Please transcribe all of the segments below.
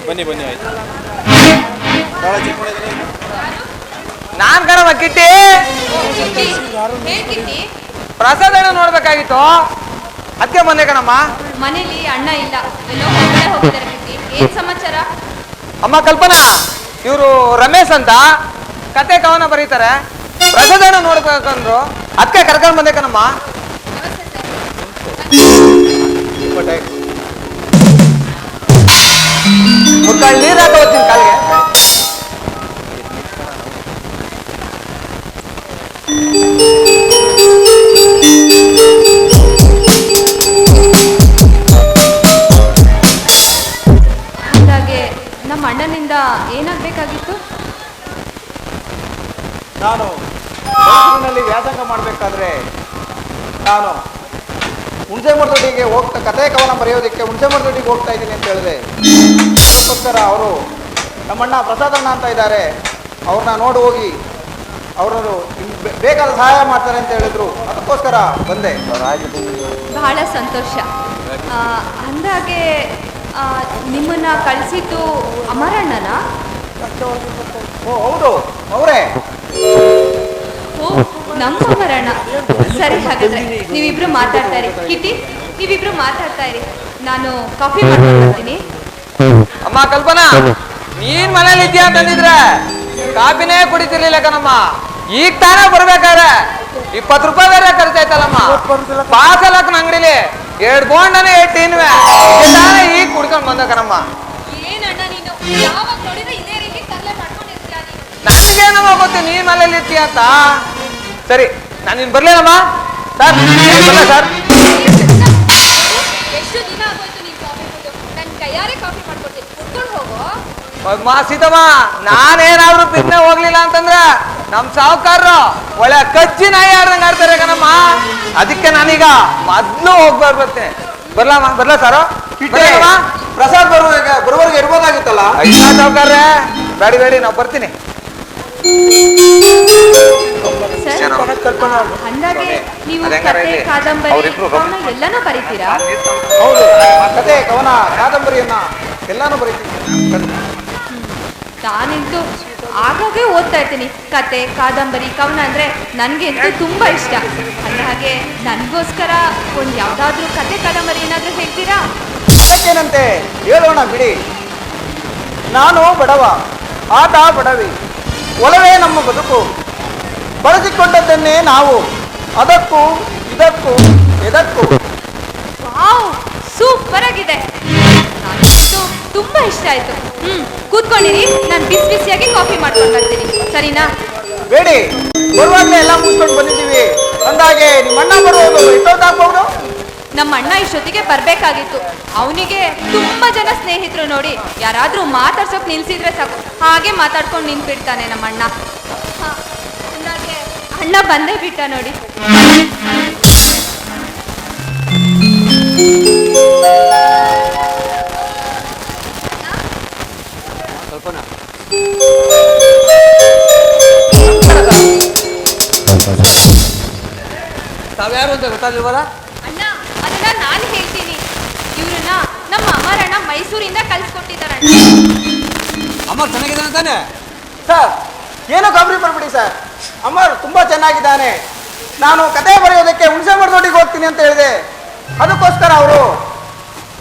ಬನ್ನಿ ಬನ್ನಿ ಆಯ್ತು. ನಾನ್ ಕಣವ ಕಿಟ್ಟಿ. ಪ್ರಸಾದ ನೋಡ್ಬೇಕಾಗಿತ್ತು, ಅದಕ್ಕೆ ಬಂದೆ ಕಣಮ್ಮ. ಮನೇಲಿ ಅಣ್ಣ ಇಲ್ಲ, ಎಲ್ಲೋ ಹೊರಗಡೆ ಹೋಗಿದ್ದಾರೆ ಕಿಟ್ಟಿ. ಏನ್ ಸಮಾಚಾರ? ಅಮ್ಮ ಕಲ್ಪನಾ, ಇವರು ರಮೇಶ್ ಅಂತ ಕತೆ ಕವನ ಬರೀತಾರೆ, ಪ್ರಸಾದ ನೋಡ್ಬೇಕಂದ್ರು, ಅದಕ್ಕೆ ಕರ್ಕೊಂಡ್ ಬಂದೆ ಕಣಮ್ಮ. ಮುಟ್ಟಾಳ್ ನೀರ್ ಹಾಕ ಹೋಗ್ತೀನಿ ಕಾಲಿಗೆ. ಹಾಗಾಗಿ ನಮ್ಮ ಅಣ್ಣನಿಂದ ಏನಾಗಬೇಕಾಗಿತ್ತು? ನಾನು ಮೈಸೂರಿನಲ್ಲಿ ವ್ಯಾಸಂಗ ಮಾಡಬೇಕಾದ್ರೆ ನಾನು ಹುಣಸೆಮರದೊಡ್ಡಿಗೆ ಹೋಗ್ತಾ ಕತೆ ಕವನ ಬರೆಯೋದಕ್ಕೆ ಹುಣಸೆಮರದೊಡ್ಡಿಗೆ ಹೋಗ್ತಾ ಇದ್ದೀನಿ ಅಂತ ಹೇಳಿದೆ. ಅದಕ್ಕೋಸ್ಕರ ಅವರು ನಮ್ಮಣ್ಣ ಪ್ರಸಾದಣ್ಣ ಅಂತ ಇದ್ದಾರೆ, ಅವ್ರನ್ನ ನೋಡಿ ಹೋಗಿ ಅವರು ಬೇಕಾದ ಸಹಾಯ ಮಾಡ್ತಾರೆ ಅಂತ ಹೇಳಿದ್ರು. ಅದಕ್ಕೋಸ್ಕರ ಬಂದೆ. ಬಹಳ ಸಂತೋಷ. ಅಂದಾಗೆ ನಿಮ್ಮನ್ನ ಕಳಿಸಿದ್ದು ಅಮರಣ್ಣನ? ಓ ಹೌದು, ಅವರೇ. ಓ, ನಮ್ಮ ಅಮರಣ್ಣ. ಸರಿ, ಹಾಗಾದ್ರೆ ನೀವಿಬ್ರು ಮಾತಾಡ್ತಾ ಇರಿ. ಕಿಟ್ಟಿ, ನೀವಿಬ್ರು ಮಾತಾಡ್ತಾ ಇರಿ, ನಾನು ಕಾಫಿ ಮಾಡ್ಕೊಂಡು ಬರ್ತೀನಿ. ಅಮ್ಮ ಕಲ್ಪನಾ, ನೀನ್ ಮನೇಲಿ ಇದ್ಯಾ ಅಂತಂದಿದ್ರೆ ಕಾಫಿನೇ ಕುಡಿತಿರ್ಲಿಲ್ಲ ಕಣಮ್ಮ. ಈಗ ತಾನೇ ಬರ್ಬೇಕಾದ್ರೆ 20 ರೂಪಾಯಿ ಬೇರೆ ಖರ್ಚಾಯ್ತಲ್ಲಮ್ಮ. ಪಾಸಲಕ್ಕ ಅಂಗಡಿಲಿ 2 ಬೋಂಡನೇ ಇಟ್ಟಿನ್ವೆ, ತಾನೇ ಈಗ ಕುಡ್ಕೊಂಡ್ ಬಂದ ಕಣಮ್ಮ. ಏನಣ್ಣ ನೀನು ಯಾವಾಗ ನೋಡಿದ್ರೆ ಇದೇ ರೀತಿ ತರಲೆ ಮಾಡ್ಕೊಂಡಿರ್ತೀಯ ನೀನು? ನನಗೇನಮ್ಮ ಗೊತ್ತು ನೀನ್ ಮನೇಲಿ ಇರ್ತೀಯ ಅಂತ. ಸರಿ, ನಾನು ಇನ್ ಬರ್ಲೇನಮ್ಮ ಸರ್? ಬರಲ್ಲ ಸರ್? ಎಷ್ಟು ದಿನ ಆಗೋಯ್ತು ನೀನ್ ಕಾಫಿ ಕುಡಿದು? ನನ್ ಕೈಯಾರೆ ಕಾಫಿ ಮಾಡ್ಕೊಡ್ತೀನಿ, ಕುಡ್ಕೊಂಡು ಹೋಗೋ. ಸೀತಮ್ಮ, ನಾನೇನಾದ್ರೂ ಬಿಸ್ನೆ ಹೋಗ್ಲಿಲ್ಲ ಅಂತಂದ್ರೆ ನಮ್ ಸಾವುಕಾರರು ಒಳ್ಳೆ ಕಜ್ಜಿ ನಾಯಿ ಆಡ್ದಂಗ್ ಆಡ್ತಾರೆ ಕಣಮ್ಮ. ಅದಕ್ಕೆ ನಾನೀಗ ಮೊದ್ಲು ಹೋಗ್ಬರ್ಬರ್ತೇನೆ. ಬರ್ಲಮ್ಮ? ಬರ್ಲ ಸರ್? ಪ್ರಸಾದ್ ಬರುವವರೆಗೆ ಇರ್ಬೋದಾಗಿತ್ತಲ್ಲ. ಸಾವುಕಾರ್ರೆ, ಬೇಡಿ ಬೇಡಿ, ನಾವು ಬರ್ತೀನಿ. ಅಂದಾಗೆ ನೀವು ಕತೆ, ಕಾದಂಬರಿ, ಕವನ ಎಲ್ಲಾನು ಬರೀತೀರಾ? ಹೌದು, ಕತೆ ಕವನ ಕಾದಂಬರಿಯನ್ನ ಎಲ್ಲಾನು ಬರೀತೀನಿ. ನಾನಂತೂ ಆಗಾಗ್ಗೆ ಓದ್ತಾ ಇರ್ತೀನಿ. ಕತೆ, ಕಾದಂಬರಿ, ಕವನ ಅಂದ್ರೆ ನನಗಂತೂ ತುಂಬಾ ಇಷ್ಟ. ಹಾಗೆ ನನಗೋಸ್ಕರ ಒಂದು ಯಾವ್ದಾದ್ರು ಕತೆ, ಕಾದಂಬರಿ ಏನಾದ್ರೂ ಹೇಳ್ತೀರಾ? ಅದಕ್ಕೇನಂತೆ, ಹೇಳೋಣ ಬಿಡಿ. ನಾನು ಬಡವ, ಆಟ ಬಡವಿ, ಒಲವೇ ನಮ್ಮ ಬದುಕು, ಬಳಸಿಕೊಂಡದ್ದನ್ನೇ ನಾವು, ಅದಕ್ಕೂ ಇದಕ್ಕೂ ಎದಕ್ಕೂ. ವಾವ್, ಸೂಪರ್ ಆಗಿದೆ. ನನಗಂತೂ ತುಂಬಾ ಇಷ್ಟ ಆಯ್ತು. ಕೂತ್ಕೊಂಡಿರಿ, ನಾನು ಬಿಸಿ ಬಿಸಿಯಾಗಿ ಕಾಫಿ ಮಾಡ್ಕೊಂಡು ಬರ್ತೀನಿ, ಸರಿನಾ? ಬೇಡಿ, ಬರುವಾಗಲೇ ಎಲ್ಲ ಮುಗಿಸ್ಕೊಂಡು ಬಂದಿದ್ದೀವಿ. ಅಂದಾಗೆ ನಿಮ್ಮ ಅಣ್ಣ ಬರುವುದು ಎಷ್ಟೊತ್ತಾಗ್ಬಹುದು? ನಮ್ಮ ಅಣ್ಣ ಇಷ್ಟೊತ್ತಿಗೆ ಬರ್ಬೇಕಾಗಿತ್ತು. ಅವನಿಗೆ ತುಂಬಾ ಜನ ಸ್ನೇಹಿತರು ನೋಡಿ, ಯಾರಾದ್ರೂ ಮಾತಾಡ್ಸೋಕ್ ನಿಲ್ಸಿದ್ರೆ ಸಾಕು, ಹಾಗೆ ಮಾತಾಡ್ಕೊಂಡು ನಿಂತ್ಬಿಡ್ತಾನೆ ನಮ್ಮ ಅಣ್ಣ. ಅಣ್ಣ ಬಂದೇ ಬಿಟ್ಟ ನೋಡಿ. ತಾವ್ಯಾರು ಅಂತ ಗೊತ್ತಾಗಿಲ್ವಲ್ಲ? ಅಣ್ಣ, ಅದನ್ನ ನಾನು ಹೇಳ್ತೀನಿ. ಇವ್ರನ್ನ ನಮ್ಮ ಅಮರಣ್ಣ ಮೈಸೂರಿಂದ ಕಳ್ಸಿಕೊಟ್ಟಿದ್ದಾರಣ್ಣ. ಅಮ್ಮ ಚೆನ್ನಾಗಿದ್ದಾನೆ ತಾನೆ? ಸರ್, ಏನೋ ಗಾಬರಿ ಬರ್ಬಿಡಿ ಸರ್. ಅಮರ್ ತುಂಬಾ ಚೆನ್ನಾಗಿದ್ದಾನೆ. ನಾನು ಕತೆ ಬರೆಯೋದಕ್ಕೆ ಹುಣಸೆಮರದೊಡ್ಡಿಗೆ ಹೋಗ್ತೀನಿ ಅಂತ ಹೇಳಿದೆ. ಅದಕ್ಕೋಸ್ಕರ ಅವರು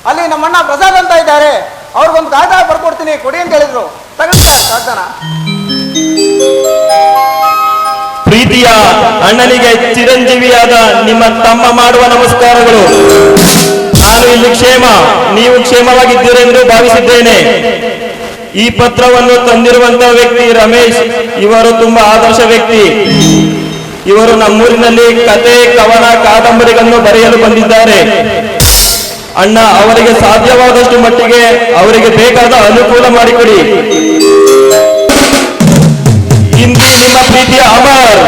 ಅಲ್ಲಿ ನಮ್ಮಣ್ಣ ಪ್ರಸಾದ್ ಅಂತ ಇದ್ದಾರೆ, ಅವ್ರಿಗೊಂದು ಕಾಗದ ಬರ್ಕೊಡ್ತೀನಿ, ಕೊಡಿ ಅಂತ ಹೇಳಿದ್ರು. ತಗೊಳ್ಳಿ ಸರ್ ಕಾಗದನ. ಪ್ರೀತಿಯ ಅಣ್ಣನಿಗೆ ಚಿರಂಜೀವಿಯಾದ ನಿಮ್ಮ ತಮ್ಮ ಮಾಡುವ ನಮಸ್ಕಾರಗಳು. ನಾನು ಇಲ್ಲಿ ಕ್ಷೇಮ, ನೀವು ಕ್ಷೇಮವಾಗಿದ್ದೀರೆಂದು ಭಾವಿಸಿದ್ದೇನೆ. ಈ ಪತ್ರವನ್ನು ತಂದಿರುವಂತಹ ವ್ಯಕ್ತಿ ರಮೇಶ್. ಇವರು ತುಂಬಾ ಆದರ್ಶ ವ್ಯಕ್ತಿ. ಇವರು ನಮ್ಮೂರಿನಲ್ಲಿ ಕತೆ, ಕವನ, ಕಾದಂಬರಿಗಳನ್ನು ಬರೆಯಲು ಬಂದಿದ್ದಾರೆ. ಅಣ್ಣ, ಅವರಿಗೆ ಸಾಧ್ಯವಾದಷ್ಟು ಮಟ್ಟಿಗೆ ಅವರಿಗೆ ಬೇಕಾದ ಅನುಕೂಲ ಮಾಡಿಕೊಡಿ. ಇಂದು ನಿಮ್ಮ ಪ್ರೀತಿಯ ಅಮರ್.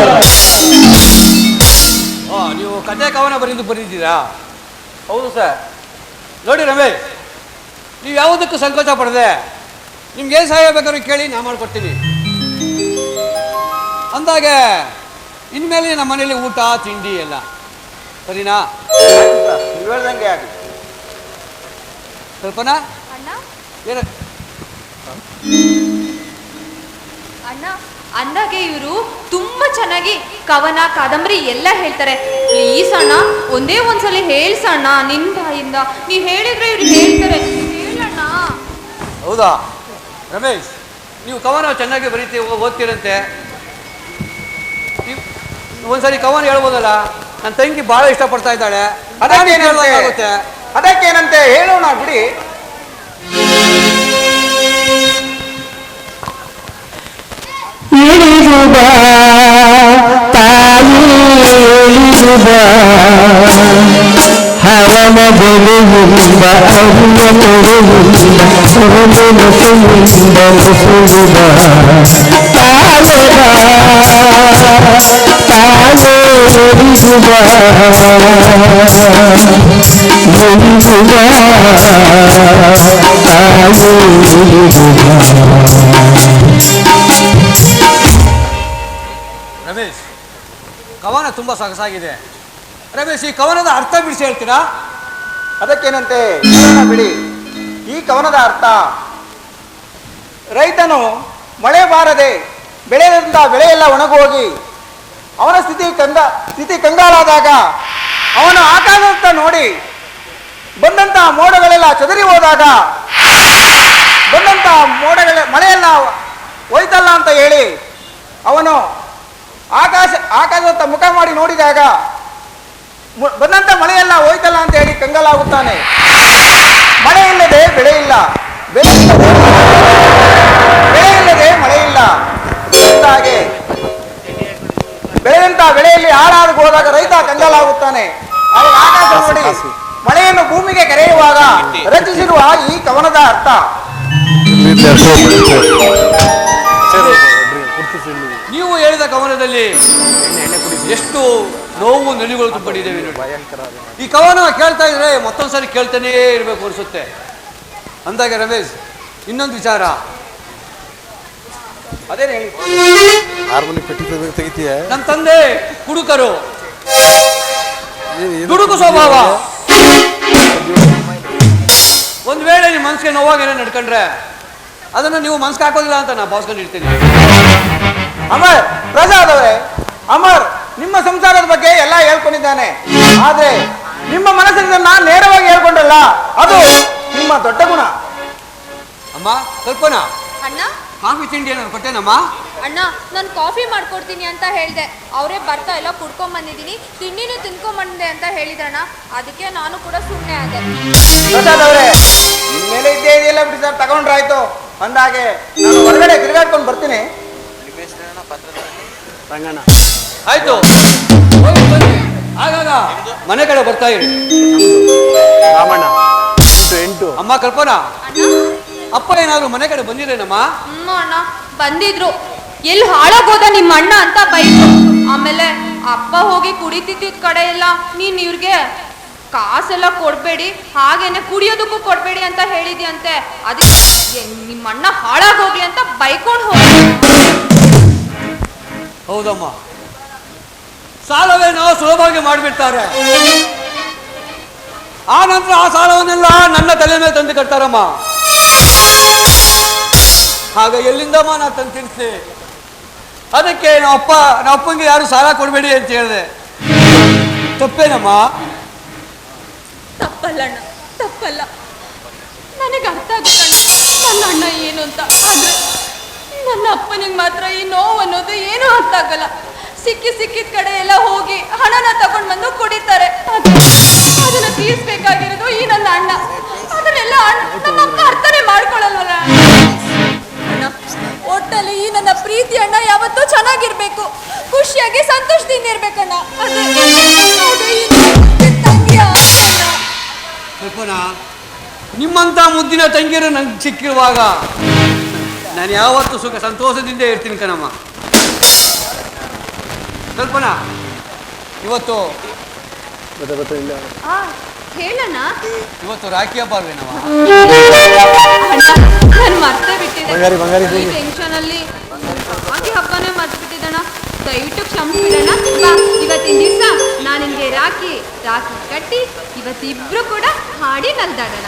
ನೀವು ಕತೆ ಕವನ ಬರೆದಿದ್ದೀರಾ? ಹೌದು ಸರ್. ನೋಡಿ ರಮೇಶ್, ನೀವು ಯಾವುದಕ್ಕೂ ಸಂಕೋಚ ಪಡದೆ ನಿಮ್ಗೇನು ಸಹಾಯ ಬೇಕಾದ್ರೂ ಕೇಳಿ, ನಾ ಮಾಡ್ಕೊಡ್ತೀನಿ. ಅಂದಾಗೆ ಇನ್ಮೇಲೆ ನಮ್ಮ ಮನೇಲಿ ಊಟ ತಿಂಡಿ ಎಲ್ಲ ಸರಿನಾ? ನೀವು ಹೇಳ್ದಂಗೆ ಆಗಿ. ಸ್ವಲ್ಪನಾ ಅಣ್ಣ, ಏನು ಅಣ್ಣ ಅಂದಾಗೆ ಇವರು ತುಂಬಾ ಚೆನ್ನಾಗಿ ಕವನ ಕಾದಂಬರಿ ಎಲ್ಲ ಹೇಳ್ತಾರೆ. ಪ್ಲೀಸ್ ಅಣ್ಣ, ಒಂದೇ ಒಂದ್ಸಲಿ ಹೇಳ್ಸಣ್ಣ ನಿನ್ ಬಾಯಿಂದ. ನೀ ಹೇಳಿದ್ರೆ ಇವ್ರು ಹೇಳ್ತಾರೆ, ಹೇಳಣ್ಣ. ಹೌದಾ ರಮೇಶ್, ನೀವು ಕವನ ಚೆನ್ನಾಗಿ ಬರೀತಿ ಓದ್ತೀರಂತೆ. ಒಂದ್ಸರಿ ಕವನ ಹೇಳ್ಬೋದಲ್ಲ? ನನ್ನ ತಂಗಿ ಬಹಳ ಇಷ್ಟಪಡ್ತಾ ಇದ್ದಾಳೆ. ಅದಕ್ಕೇನಂತೆ ಹೇಳೋಣ ಬಿಡಿ. ಹರಮ ಬರುವುದ ಅರಿಯ ತೊರುವುದ ಮುಸುವುದ ರಮೇಶ್, ಕವನ ತುಂಬಾ ಸೊಗಸಾಗಿದೆ. ರಮೇಶ್, ಈ ಕವನದ ಅರ್ಥ ಬಿಡಿಸಿ ಹೇಳ್ತೀರಾ? ಅದಕ್ಕೇನಂತೆ ಹೇಳೋಣ ಬಿಡಿ. ಈ ಕವನದ ಅರ್ಥ, ರೈತನು ಮಳೆ ಬಾರದೆ ಬೆಳೆದಂತ ಬೆಳೆಯೆಲ್ಲ ಒಣಗೋಗಿ ಅವನ ಸ್ಥಿತಿ ಕಂಗಾಲಾದಾಗ ಅವನು ಆಕಾಶದತ್ತ ನೋಡಿ ಬಂದಂತಹ ಮೋಡಗಳೆಲ್ಲ ಚದರಿ ಹೋದಾಗ ಬಂದಂತಹ ಮಳೆಯೆಲ್ಲ ಹೋಯ್ತಲ್ಲ ಅಂತ ಹೇಳಿ ಅವನು ಆಕಾಶದತ್ತ ಮುಖ ಮಾಡಿ ನೋಡಿದಾಗ ಬಂದಂತ ಮಳೆಯೆಲ್ಲ ಹೋಯ್ತಲ್ಲ ಅಂತ ಹೇಳಿ ಕಂಗಾಲಾಗುತ್ತಾನೆ. ಮಳೆ ಇಲ್ಲದೆ ಬೆಳೆ ಇಲ್ಲ, ಬೆಳೆ ಇಲ್ಲದೆ ಮಳೆ ಇಲ್ಲ. ಹಾಗೆ ಬೆಳೆದಂತ ಬೆಳೆಯಲ್ಲಿ ಹಾಳಾಗಿ ಹೋದಾಗ ರೈತ ಕಂಗಾಲಾಗುತ್ತಾನೆ. ಆಗ ಆಕಾಶ ನೋಡಿ ಮಳೆಯನ್ನು ಭೂಮಿಗೆ ಕರೆಯುವಾಗ ರಚಿಸಿರುವ ಈ ಕವನದ ಅರ್ಥ. ನೀವು ಹೇಳಿದ ಕವನದಲ್ಲಿ ಎಷ್ಟು ನೋವು ನಲಿಗಳು ತುಂಬಿದ್ದೇವೆ ನೋಡಿ. ಈ ಕವನ ಕೇಳ್ತಾ ಇದ್ರೆ ಮತ್ತೊಂದ್ಸರಿ ಕೇಳ್ತಾನೇ ಇರಬೇಕು ಅನಿಸುತ್ತೆ. ಅಂದಾಗ ರಮೇಶ್, ಇನ್ನೊಂದು ವಿಚಾರ. ಅದೇನು ಹೇಳಿ. ನಮ್ಮ ತಂದೆ ಕುಡುಕರು, ದುಡುಕು ಸ್ವಭಾವ. ಒಂದ್ ವೇಳೆ ನಿಮ್ಮ ಮನ್ಸಿಗೆ ನೋವಾಗ ಏನೋ ನಡ್ಕೊಂಡ್ರೆ ಅದನ್ನು ನೀವು ಮನ್ಸಿಗೆ ಹಾಕೋದಿಲ್ಲ ಅಂತ ನಾ ಭಾವಿಸ್ಕೊಂಡಿರ್ತೀನಿ. ಅಮರ್, ಪ್ರಸಾದ್ ಅವರೇ, ಅಮರ್ ನಿಮ್ಮ ಸಂಸಾರದ ಬಗ್ಗೆ ಎಲ್ಲ ಹೇಳ್ಕೊಂಡಿದ್ದಾನೆ. ಆದ್ರೆ ನಿಮ್ಮ ಮನಸ್ಸಿನಿಂದ ನಾನು ನೇರವಾಗಿ ಹೇಳ್ಕೊಂಡಲ್ಲ, ಅದು ನಿಮ್ಮ ದೊಡ್ಡ ಗುಣ. ಅಮ್ಮ ಕಲ್ಪನಾ, ಅಣ್ಣ ಕಾಫಿ ತಿಂಡಿ ಏನಾದ್ರು ಕೊಟ್ಟೇನಮ್ಮ? ಅಣ್ಣ, ನಾನು ಕಾಫಿ ಮಾಡ್ಕೊಡ್ತೀನಿ ಅಂತ ಹೇಳಿದೆ. ಅವರೇ ಬರ್ತಾ ಎಲ್ಲ ಕುಡ್ಕೊಂಡ್ ಬಂದಿದ್ದೀನಿ, ತಿಂಡಿನೂ ತಿನ್ಕೊಂಬಂದೆ ಅಂತ ಹೇಳಿದ್ರಣ್ಣ. ಅದಕ್ಕೆ ನಾನು ಕೂಡ ಸುಮ್ಮನೆ ಆದೆ. ಪ್ರಸಾದ್ ಅವರೇ, ಮೇಲೆ ಇದ್ದೇ ಇದೆಯಲ್ಲ ಬಿಡಿ ಸರ್, ತಗೊಂಡ್ರಾಯ್ತು. ಅಂದಾಗೆ ನಾನು ಹೊರಗಡೆ ತಿರುಗಾಡ್ಕೊಂಡು ಬರ್ತೀನಿ. ಆಯ್ತು, ಹೋಗಿ ಬನ್ನಿ. ಆಗಾಗ ಮನೆ ಕಡೆ ಬರ್ತಾ ಇರಿ. ಅಮ್ಮ ಕಲ್ಪನಾ, ಅಪ್ಪ ಏನಾದ್ರು ಮನೆ ಕಡೆ ಬಂದಿರೇನಮ್ಮ? ಅಣ್ಣ ಬಂದಿದ್ರು. ಎಲ್ಲಿ ಹಾಳಾಗೋದ ನಿಮ್ಮ ಅಣ್ಣ ಅಂತ ಬೈದ್ರು. ಆಮೇಲೆ ಅಪ್ಪ ಹೋಗಿ ಕುಡಿತಿದ್ದ ಕಡೆ ಎಲ್ಲ ನೀನ್ ಇವ್ರಿಗೆ ಕಾಸೆಲ್ಲ ಕೊಡ್ಬೇಡಿ, ಹಾಗೇನೆ ಕುಡಿಯೋದಕ್ಕೂ ಕೊಡ್ಬೇಡಿ ಅಂತ ಹೇಳಿದ್ಯಂತೆ. ಅದಕ್ಕೆ ನಿಮ್ಮ ಅಣ್ಣ ಹಾಳಾಗೋಗ್ಲಿ ಅಂತ ಬೈಕೊಂಡು ಹೋಗಿ. ಹೌದಮ್ಮ, ಸಾಲವೇನೋ ಸುಲಭವಾಗಿ ಮಾಡಿಬಿಡ್ತಾರೆ. ಆ ನಂತರ ಆ ಸಾಲವನ್ನೆಲ್ಲ ನನ್ನ ತಲೆ ಮೇಲೆ ತಂದು ಕಟ್ತಾರಮ್ಮ. ಆಗ ಎಲ್ಲಿಂದಮ್ಮ ನಾ ತಂದು ತಿನ್ಸಿ. ಅದಕ್ಕೆ ನಮ್ಮ ಅಪ್ಪಂಗೆ ಯಾರು ಸಾಲ ಕೊಡಬೇಡಿ ಅಂತ ಹೇಳಿದೆ. ತಪ್ಪೇನಮ್ಮ? ತಪ್ಪಲ್ಲಣ್ಣ, ತಪ್ಪಲ್ಲ. ನನಗೆ ಅರ್ಥ ಆಗುತ್ತಣ್ಣ ನನ್ನ ಅಣ್ಣ ಏನು ಅಂತ. ಆದ್ರೆ ನನ್ನ ಅಪ್ಪನಿಗೆ ಮಾತ್ರ ಈ ನೋವು ಅನ್ನೋದು ಏನೂ ಅರ್ಥ ಆಗಲ್ಲ. ಸಿಕ್ಕಿದ ಕಡೆ ಎಲ್ಲ ಹೋಗಿ ಹಣನ ತಗೊಂಡು ಬಂದು ಕುಡಿತಾರೆ. ಅದನ್ನ ತೀರ್ಸ್ಬೇಕಾಗಿರೋದು ಈ ನನ್ನ ಅಣ್ಣ. ಅದನ್ನೆಲ್ಲ ನಮ್ಮ ಅಪ್ಪ ಅರ್ಥನೇ ಮಾಡ್ಕೊಳ್ಳಲ್ವಲ್ಲ. ಅಣ್ಣ, ಒಟ್ಟಲ್ಲಿ ಈ ನನ್ನ ಪ್ರೀತಿ ಅಣ್ಣ ಯಾವತ್ತೂ ಚೆನ್ನಾಗಿರ್ಬೇಕು, ಖುಷಿಯಾಗಿ ಸಂತೋಷದಿಂದ ಇರ್ಬೇಕಣ್ಣ. ಕಲ್ಪನಾ, ನಿಮ್ಮಂತ ಮುದ್ದಿನ ತಂಗಿಯರು ನಂಗೆ ಸಿಕ್ಕಿರುವಾಗ ನಾನು ಯಾವತ್ತೂ ಸುಖ ಸಂತೋಷದಿಂದ ಇರ್ತೀನಿ ಕಣಮ್ಮ. ಕಲ್ಪನಾ, ಇವತ್ತು ಹೇಳಣ್ಣ, ಇವತ್ತು ರಾಖಿ ಹಬ್ಬ ಅಲ್ವೇನವ? ನಾನು ಮರ್ತೇ ಬಿಟ್ಟಿದ್ದೆ. ಈ ಟೆನ್ಷನ್ ಅಲ್ಲಿ ರಾಖಿ ಹಬ್ಬನೇ ಮರ್ತು ಬಿಟ್ಟಿದ್ದಣ್ಣ. ದಯವಿಟ್ಟು ಕ್ಷಮಿಸ್ಬಿಡಣ್ಣ. ಬಾ, ಇವತ್ತಿನ ದಿವಸ ನಾನು ನಿನ್ಗೆ ರಾಖಿ ಕಟ್ಟಿ ಇವತ್ತಿಬ್ರು ಕೂಡ ಹಾಡಿ ನಲ್ದಾಡೋಣ.